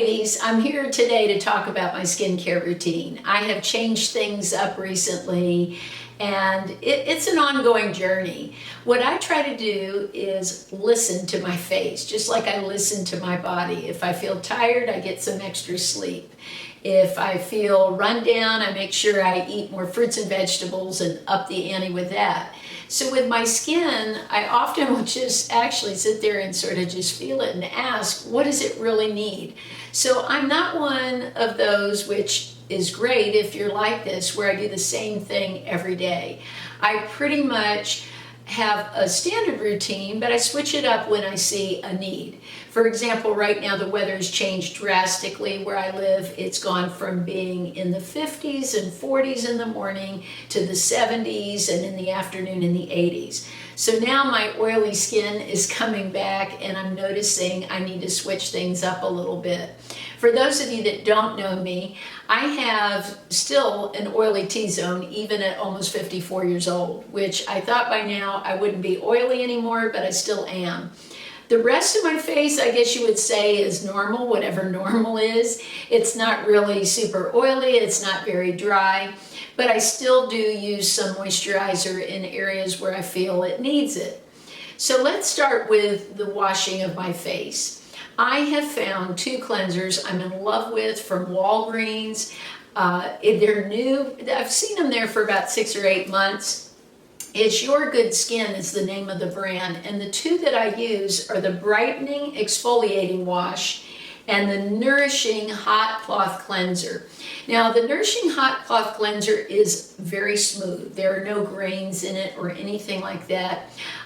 ladies, I'm here today to talk about my skincare routine. I have changed things up recently and it's an ongoing journey. What I try to do is listen to my face, just like I listen to my body. If I feel tired, I get some extra sleep. If I feel run down, I make sure I eat more fruits and vegetables and up the ante with that. So with my skin, I often will just actually sit there and sort of just feel it and ask, what does it really need? So I'm not one of those, which is great if you're like this, where I do the same thing every day. I pretty much have a standard routine, but I switch it up when I see a need. For example, right now the weather's changed drastically where I live. It's gone from being in the 50s and 40s in the morning to the 70s and in the afternoon in the 80s. So now my oily skin is coming back and I'm noticing I need to switch things up a little bit. For those of you that don't know me, I have still an oily T-zone even at almost 54 years old, which I thought by now I wouldn't be oily anymore, but I still am. The rest of my face, I guess you would say, is normal, whatever normal is. It's not really super oily, it's not very dry, but I still do use some moisturizer in areas where I feel it needs it. So let's start with the washing of my face. I have found two cleansers I'm in love with from Walgreens. They're new. I've seen them there for about 6 or 8 months. It's YourGoodSkin is the name of the brand, and the two that I use are the Brightening Exfoliating Wash and the Nourishing Hot Cloth Cleanser. Now, the Nourishing Hot Cloth Cleanser is very smooth. There are no grains in it or anything like that.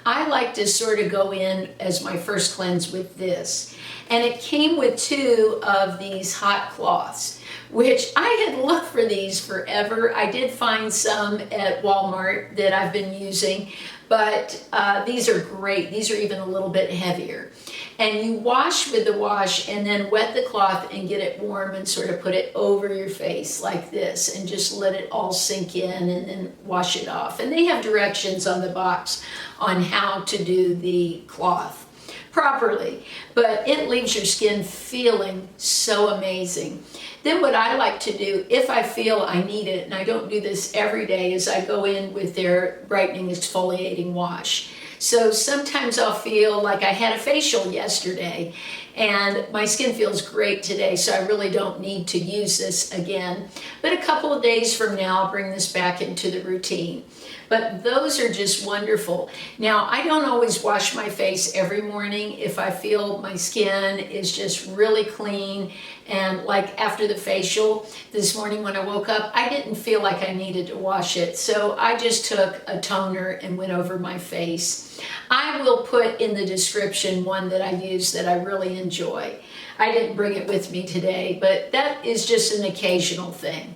I like to sort of go in as my first cleanse with this. And it came with 2 of these hot cloths, which I had looked for these forever. I did find some at Walmart that I've been using, but these are great. These are even a little bit heavier. And you wash with the wash and then wet the cloth and get it warm and sort of put it over your face like this and just let it all sink in and then wash it off. And they have directions on the box on how to do the cloth properly, but it leaves your skin feeling so amazing. Then what I like to do, if I feel I need it, and I don't do this every day, is I go in with their Brightening Exfoliating Wash. So sometimes I'll feel like I had a facial yesterday and my skin feels great today, so I really don't need to use this again. But a couple of days from now, I'll bring this back into the routine. But those are just wonderful. Now, I don't always wash my face every morning if I feel my skin is just really clean. And like after the facial this morning when I woke up, I didn't feel like I needed to wash it. So I just took a toner and went over my face. I will put in the description one that I use that I really enjoy. I didn't bring it with me today, but that is just an occasional thing.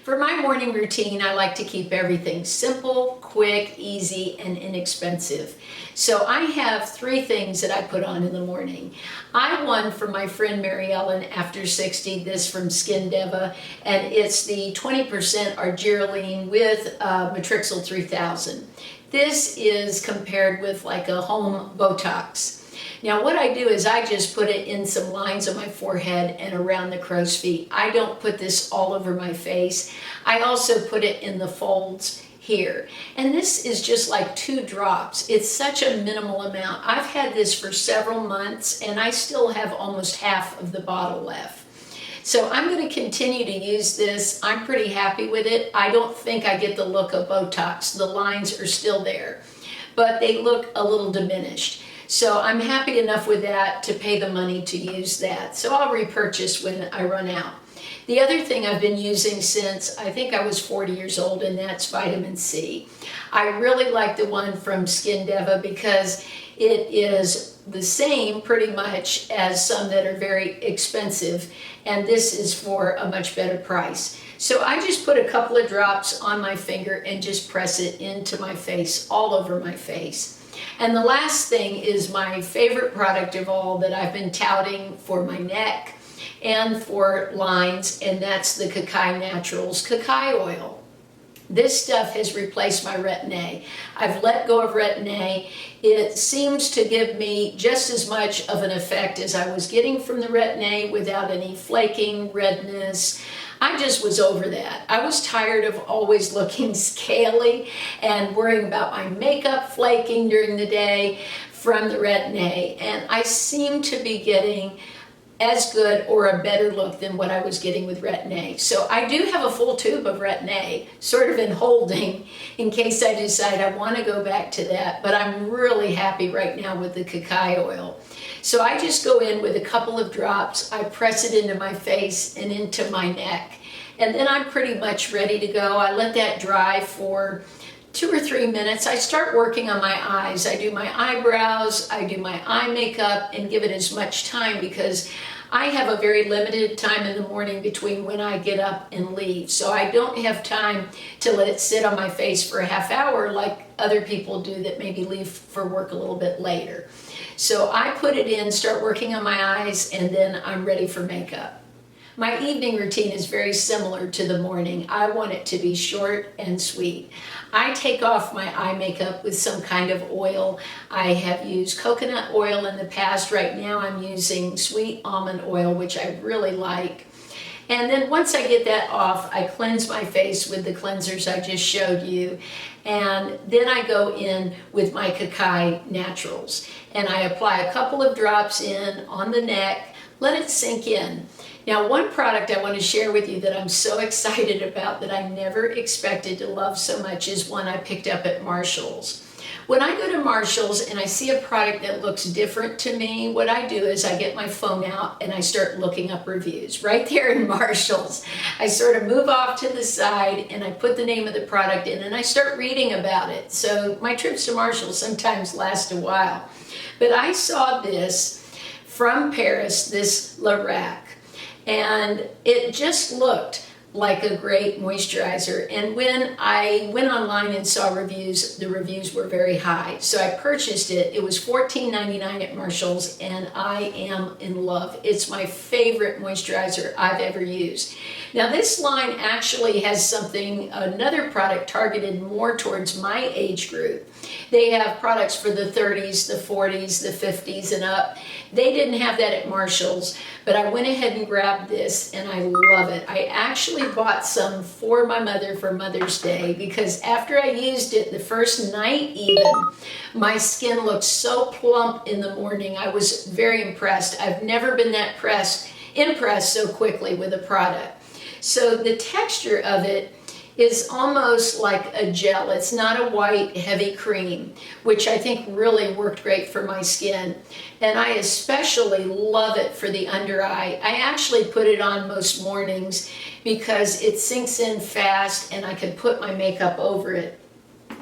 For my morning routine, I like to keep everything simple, quick, easy, and inexpensive. So I have 3 things that I put on in the morning. I won from my friend Mary Ellen after 60, this from Deva, and it's the 20% Argireline with Matrixl 3000. This is compared with like a home Botox. Now what I do is I just put it in some lines on my forehead and around the crow's feet. I don't put this all over my face. I also put it in the folds here. And this is just like 2 drops. It's such a minimal amount. I've had this for several months and I still have almost half of the bottle left. So I'm going to continue to use this. I'm pretty happy with it. I don't think I get the look of Botox. The lines are still there, but they look a little diminished. So I'm happy enough with that to pay the money to use that. So I'll repurchase when I run out. The other thing I've been using since I think I was 40 years old, and that's vitamin C. I really like the one from Deva because it is the same pretty much as some that are very expensive, and this is for a much better price. So I just put a couple of drops on my finger and just press it into my face, all over my face. And the last thing is my favorite product of all that I've been touting for my neck and for lines, and that's the HA Naturals cacao oil. This stuff has replaced my Retin-A. I've let go of Retin-A. It seems to give me just as much of an effect as I was getting from the Retin-A without any flaking, redness. I just was over that. I was tired of always looking scaly and worrying about my makeup flaking during the day from the Retin-A. And I seem to be getting as good or a better look than what I was getting with Retin-A. So I do have a full tube of Retin-A, sort of in holding, in case I decide I want to go back to that. But I'm really happy right now with the cacao oil. So I just go in with a couple of drops, I press it into my face and into my neck, and then I'm pretty much ready to go. I let that dry for 2 or 3 minutes. I start working on my eyes. I do my eyebrows, I do my eye makeup, and give it as much time because I have a very limited time in the morning between when I get up and leave. So I don't have time to let it sit on my face for a half hour like other people do that maybe leave for work a little bit later. So I put it in, start working on my eyes, and then I'm ready for makeup. My evening routine is very similar to the morning. I want it to be short and sweet. I take off my eye makeup with some kind of oil. I have used coconut oil in the past. Right now I'm using sweet almond oil, which I really like. And then once I get that off, I cleanse my face with the cleansers I just showed you. And then I go in with my Cacao Naturals. And I apply a couple of drops in on the neck, let it sink in. Now, one product I want to share with you that I'm so excited about that I never expected to love so much is one I picked up at Marshall's. When I go to Marshall's and I see a product that looks different to me, what I do is I get my phone out and I start looking up reviews. Right there in Marshall's, I sort of move off to the side and I put the name of the product in and I start reading about it. So my trips to Marshall's sometimes last a while. But I saw this from Paris, this Lierac. And it just looked like a great moisturizer. And when I went online and saw reviews, the reviews were very high. So I purchased it. It was $14.99 at Marshall's, and I am in love. It's my favorite moisturizer I've ever used. Now this line actually has another product targeted more towards my age group. They have products for the 30s, the 40s, the 50s and up. They didn't have that at Marshall's, but I went ahead and grabbed this and I love it. I actually bought some for my mother for Mother's Day because after I used it the first night even, my skin looked so plump in the morning. I was very impressed. I've never been that impressed so quickly with a product. So the texture of it is almost like a gel. It's not a white, heavy cream, which I think really worked great for my skin. And I especially love it for the under eye. I actually put it on most mornings because it sinks in fast and I can put my makeup over it.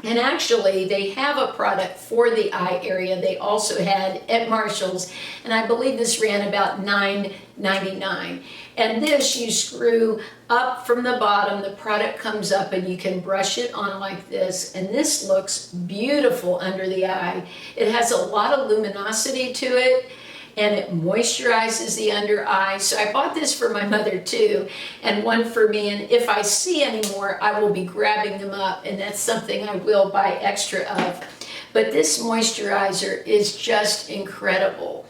And actually, they have a product for the eye area they also had at Marshall's, and I believe this ran about $9.99. And this, you screw up from the bottom, the product comes up and you can brush it on like this, and this looks beautiful under the eye. It has a lot of luminosity to it, and it moisturizes the under eye. So I bought this for my mother too, and one for me, and if I see any more, I will be grabbing them up, and that's something I will buy extra of. But this moisturizer is just incredible.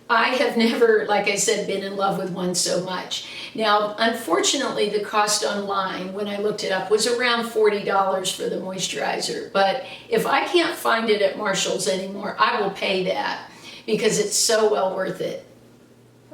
I have never, like I said, been in love with one so much. Now, unfortunately, the cost online, when I looked it up, was around $40 for the moisturizer. But if I can't find it at Marshall's anymore, I will pay that because it's so well worth it.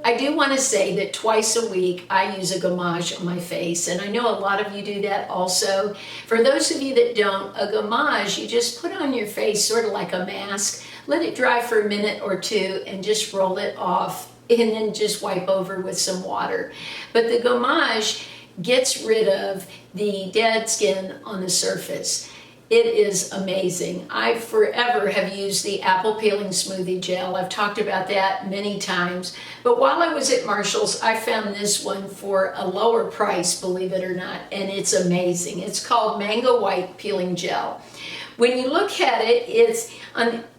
I do want to say that twice a week I use a gommage on my face, and I know a lot of you do that also. For those of you that don't, a gommage you just put on your face sort of like a mask, let it dry for a minute or two, and just roll it off, and then just wipe over with some water. But the gommage gets rid of the dead skin on the surface. It is amazing. I forever have used the apple peeling smoothie gel. I've talked about that many times. But while I was at Marshall's, I found this one for a lower price, believe it or not, and it's amazing. It's called Mango White Peeling Gel. When you look at it,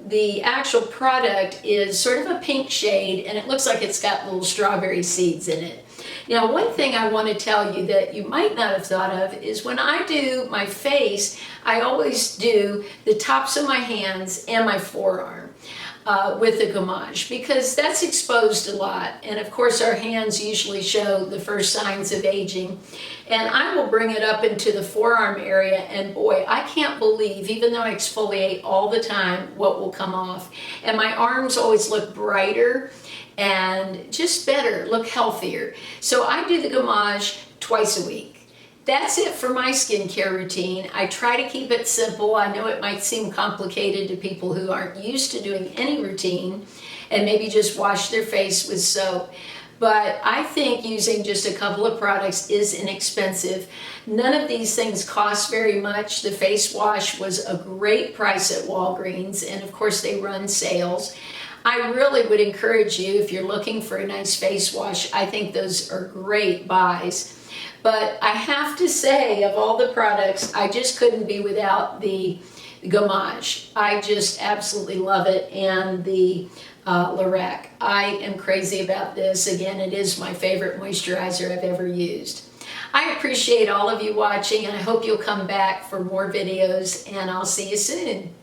the actual product is sort of a pink shade, and it looks like it's got little strawberry seeds in it. Now, one thing I want to tell you that you might not have thought of is when I do my face, I always do the tops of my hands and my forearm with the gommage, because that's exposed a lot. And of course, our hands usually show the first signs of aging. And I will bring it up into the forearm area, and boy, I can't believe, even though I exfoliate all the time, what will come off. And my arms always look brighter and just better, look healthier. So I do the gommage twice a week. That's it for my skincare routine. I try to keep it simple. I know it might seem complicated to people who aren't used to doing any routine and maybe just wash their face with soap. But I think using just a couple of products is inexpensive. None of these things cost very much. The face wash was a great price at Walgreens, and of course they run sales. I really would encourage you, if you're looking for a nice face wash, I think those are great buys. But I have to say, of all the products, I just couldn't be without the gommage. I just absolutely love it. And the Lierac. I am crazy about this. Again, it is my favorite moisturizer I've ever used. I appreciate all of you watching, and I hope you'll come back for more videos, and I'll see you soon.